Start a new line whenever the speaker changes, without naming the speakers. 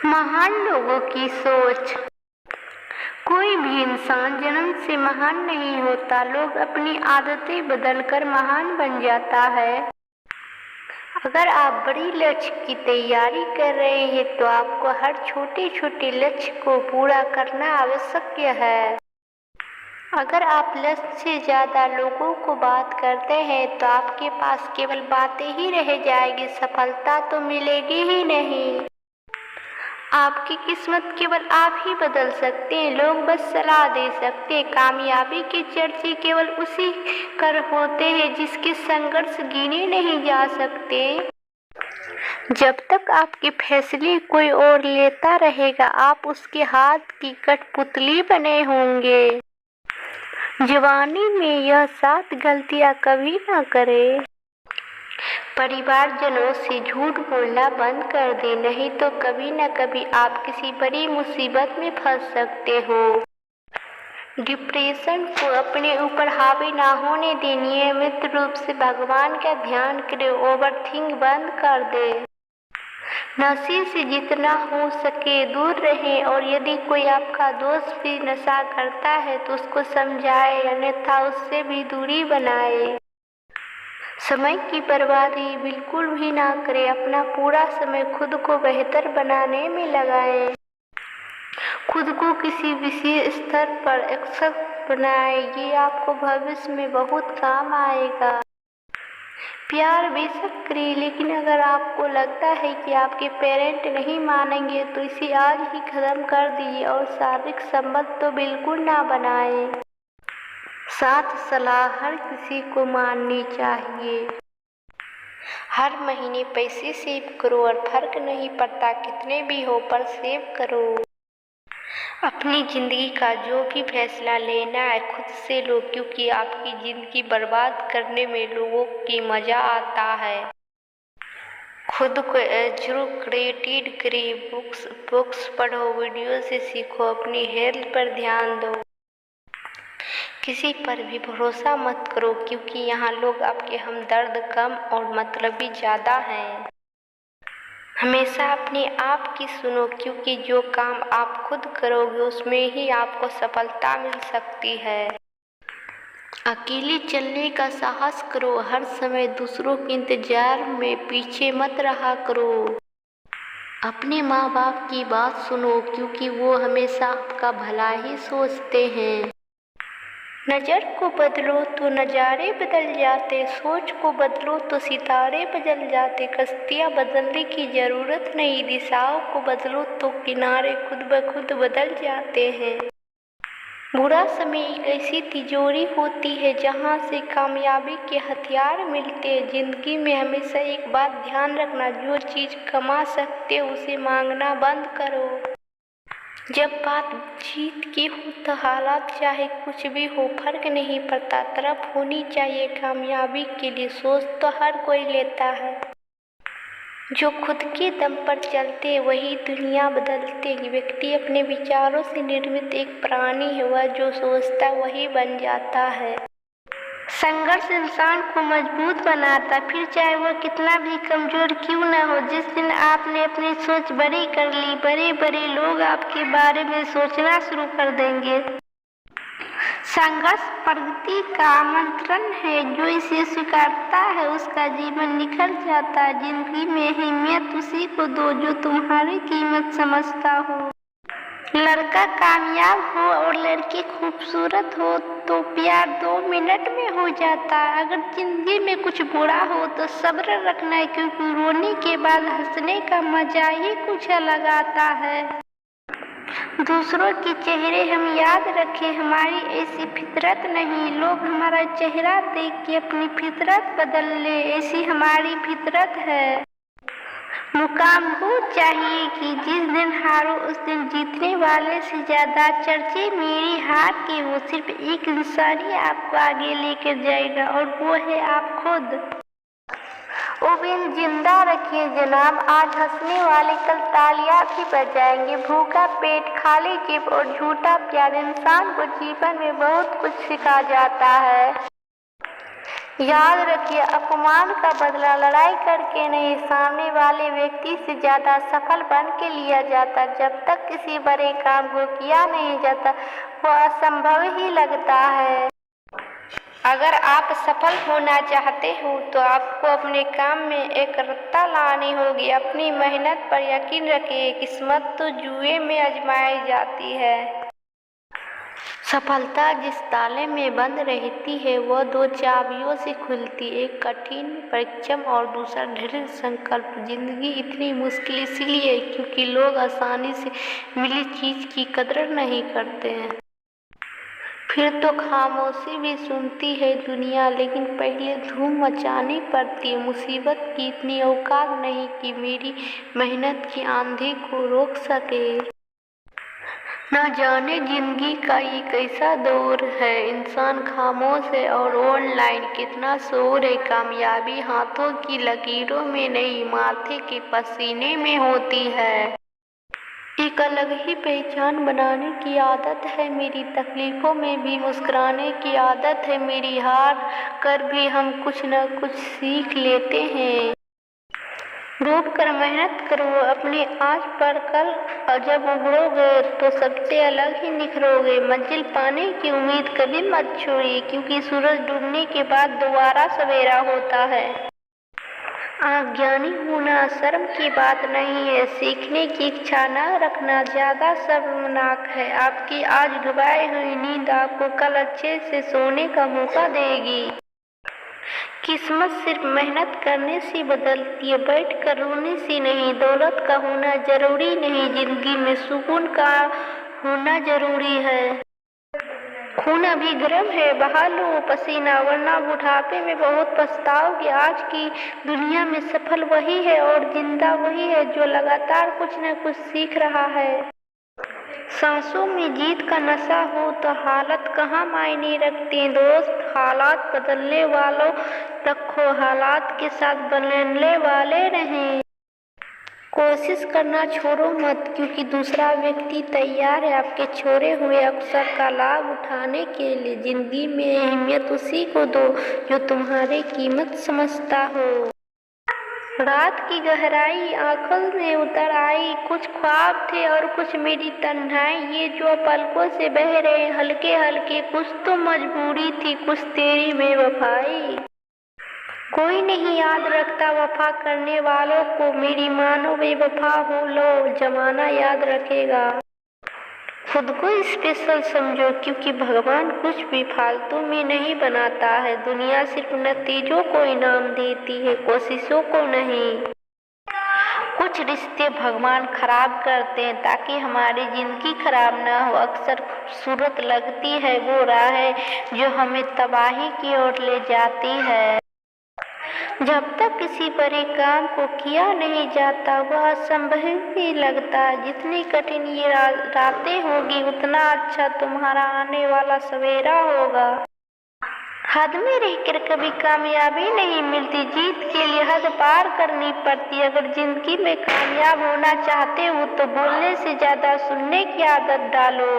महान लोगों की सोच। कोई भी इंसान जन्म से महान नहीं होता, लोग अपनी आदतें बदलकर महान बन जाता है। अगर आप बड़ी लक्ष्य की तैयारी कर रहे हैं तो आपको हर छोटे छोटे लक्ष्य को पूरा करना आवश्यक है। अगर आप लक्ष्य से ज़्यादा लोगों को बात करते हैं तो आपके पास केवल बातें ही रह जाएगी, सफलता तो मिलेगी ही नहीं। आपकी किस्मत केवल आप ही बदल सकते हैं, लोग बस सलाह दे सकते हैं। कामयाबी के चर्चे केवल उसी कर होते हैं जिसके संघर्ष गिने नहीं जा सकते। जब तक आपके फैसले कोई और लेता रहेगा, आप उसके हाथ की कठपुतली बने होंगे। जवानी में यह 7 गलतियां कभी ना करें। परिवारजनों से झूठ बोलना बंद कर दें, नहीं तो कभी न कभी आप किसी बड़ी मुसीबत में फंस सकते हो। डिप्रेशन को अपने ऊपर हावी ना होने दें, नियमित रूप से भगवान का ध्यान करें, ओवरथिंक बंद कर दें। नशे से जितना हो सके दूर रहें, और यदि कोई आपका दोस्त भी नशा करता है तो उसको समझाए, अन्यथा उससे भी दूरी बनाए। समय की बर्बादी बिल्कुल भी ना करें, अपना पूरा समय खुद को बेहतर बनाने में लगाएं। खुद को किसी विशेष स्तर पर एक्सपर्ट बनाएं, ये आपको भविष्य में बहुत काम आएगा। प्यार बेशक करिए, लेकिन अगर आपको लगता है कि आपके पेरेंट नहीं मानेंगे तो इसे आज ही खत्म कर दीजिए, और शारीरिक संबंध तो बिल्कुल ना बनाएं। साथ सलाह हर किसी को माननी चाहिए। हर महीने पैसे सेव करो, और फर्क नहीं पड़ता कितने भी हो, पर सेव करो। अपनी जिंदगी का जो भी फैसला लेना है खुद से लो, क्योंकि आपकी जिंदगी बर्बाद करने में लोगों की मजा आता है। खुद को एजुकेटेड करिए, बुक्स पढ़ो, वीडियो से सीखो, अपनी हेल्थ पर ध्यान दो। किसी पर भी भरोसा मत करो, क्योंकि यहाँ लोग आपके हमदर्द कम और मतलबी ज़्यादा हैं। हमेशा अपने आप की सुनो, क्योंकि जो काम आप खुद करोगे उसमें ही आपको सफलता मिल सकती है। अकेले चलने का साहस करो, हर समय दूसरों के इंतजार में पीछे मत रहा करो। अपने माँ बाप की बात सुनो, क्योंकि वो हमेशा आपका भला ही सोचते हैं। नज़र को बदलो तो नज़ारे बदल जाते, सोच को बदलो तो सितारे बदल जाते। कश्तियाँ बदलने की ज़रूरत नहीं, दिशाओं को बदलो तो किनारे खुद ब खुद बदल जाते हैं। बुरा समय एक ऐसी तिजोरी होती है जहाँ से कामयाबी के हथियार मिलते हैं। ज़िंदगी में हमेशा एक बात ध्यान रखना, जो चीज़ कमा सकते हो उसे मांगना बंद करो। जब बात जीत की हो तो हालात चाहे कुछ भी हो फर्क नहीं पड़ता, तरफ होनी चाहिए कामयाबी के लिए। सोच तो हर कोई लेता है, जो खुद के दम पर चलते वही दुनिया बदलते। व्यक्ति अपने विचारों से निर्मित एक प्राणी है, वह जो सोचता वही बन जाता है। संघर्ष इंसान को मजबूत बनाता, फिर चाहे वह कितना भी कमजोर क्यों न हो। जिस दिन आपने अपनी सोच बड़ी कर ली, बड़े बड़े लोग आपके बारे में सोचना शुरू कर देंगे। संघर्ष प्रगति का आमंत्रण है, जो इसे स्वीकारता है उसका जीवन निखर जाता है। जिंदगी में अहमियत उसी को दो जो तुम्हारी कीमत समझता हो। लड़का कामयाब हो और लड़की खूबसूरत हो तो प्यार 2 मिनट में हो जाता है। अगर जिंदगी में कुछ बुरा हो तो सब्र रखना है, क्योंकि रोने के बाद हंसने का मजा ही कुछ अलग आता है। दूसरों के चेहरे हम याद रखें, हमारी ऐसी फितरत नहीं। लोग हमारा चेहरा देख के अपनी फितरत बदल ले, ऐसी हमारी फितरत है। मुकाम वो चाहिए कि जिस दिन हारो उस दिन जीतने वाले से ज्यादा चर्चे मेरी हार के हो। सिर्फ एक इंसान ही आपको आगे लेकर जाएगा, और वो है आप खुद। उम्मीद जिंदा रखिए जनाब, आज हंसने वाले कल तालियां भी बजाएंगे। भूखा पेट, खाली जेब और झूठा प्यार इंसान को जीवन में बहुत कुछ सिखा जाता है। याद रखिए, अपमान का बदला लड़ाई करके नहीं, सामने वाले व्यक्ति से ज्यादा सफल बन के लिया जाता। जब तक किसी बड़े काम को किया नहीं जाता, वह असंभव ही लगता है। अगर आप सफल होना चाहते हो तो आपको अपने काम में एकरसता लानी होगी। अपनी मेहनत पर यकीन रखिए, किस्मत तो जुए में आजमाई जाती है। सफलता जिस ताले में बंद रहती है वह दो चाबियों से खुलती, एक कठिन परिश्रम और दूसरा दृढ़ संकल्प। जिंदगी इतनी मुश्किल इसलिए है क्योंकि लोग आसानी से मिली चीज की कदर नहीं करते हैं। फिर तो खामोशी भी सुनती है दुनिया, लेकिन पहले धूम मचानी पड़ती है। मुसीबत की इतनी औकात नहीं कि मेरी मेहनत की आंधी को रोक सके। ना जाने जिंदगी का ये कैसा दौर है, इंसान खामोश है और ऑनलाइन कितना शोर है। कामयाबी हाथों की लकीरों में नहीं, माथे के पसीने में होती है। एक अलग ही पहचान बनाने की आदत है मेरी, तकलीफों में भी मुस्कुराने की आदत है मेरी। हार कर भी हम कुछ न कुछ सीख लेते हैं। डूब कर मेहनत करो अपने आज पर, कल जब उभरोगे तो सबसे अलग ही निखरोगे। मंजिल पाने की उम्मीद कभी मत छोड़िए, क्योंकि सूरज डूबने के बाद दोबारा सवेरा होता है। अज्ञानी होना शर्म की बात नहीं है, सीखने की इच्छा न रखना ज्यादा शर्मनाक है। आपकी आज डुबाई हुई नींद आपको कल अच्छे से सोने का मौका देगी। किस्मत सिर्फ मेहनत करने से बदलती है, बैठ कर रोने से नहीं। दौलत का होना जरूरी नहीं, जिंदगी में सुकून का होना जरूरी है। खून अभी गर्म है, बहा लो पसीना, वरना बुढ़ापे में बहुत पछताओगे। आज की दुनिया में सफल वही है और जिंदा वही है जो लगातार कुछ न कुछ सीख रहा है। सांसों में जीत का नशा हो तो हालत कहाँ मायने रखते दोस्त। हालात बदलने वालों रखो, हालात के साथ बदलने वाले रहें। कोशिश करना छोड़ो मत, क्योंकि दूसरा व्यक्ति तैयार है आपके छोड़े हुए अवसर का लाभ उठाने के लिए। जिंदगी में अहमियत उसी को दो जो तुम्हारी कीमत समझता हो। रात की गहराई आंखों में उतर आई, कुछ ख्वाब थे और कुछ मेरी तन्हाई। ये जो पलकों से बह रहे हल्के हल्के, कुछ तो मजबूरी थी, कुछ तेरी बेवफाई। कोई नहीं याद रखता वफा करने वालों को, मेरी मानो बेवफा हो लो जमाना याद रखेगा। खुद को स्पेशल समझो, क्योंकि भगवान कुछ भी फालतू में नहीं बनाता है। दुनिया सिर्फ नतीजों को इनाम देती है, कोशिशों को नहीं। कुछ रिश्ते भगवान खराब करते हैं ताकि हमारी जिंदगी खराब ना हो। अक्सर खूबसूरत लगती है वो राह जो हमें तबाही की ओर ले जाती है। जब तक किसी बड़े काम को किया नहीं जाता वह असंभव ही लगता है। जितनी कठिन ये रातें होगी उतना अच्छा तुम्हारा आने वाला सवेरा होगा। हद में रहकर कभी कामयाबी नहीं मिलती, जीत के लिए हद पार करनी पड़ती है। अगर जिंदगी में कामयाब होना चाहते हो तो बोलने से ज्यादा सुनने की आदत डालो।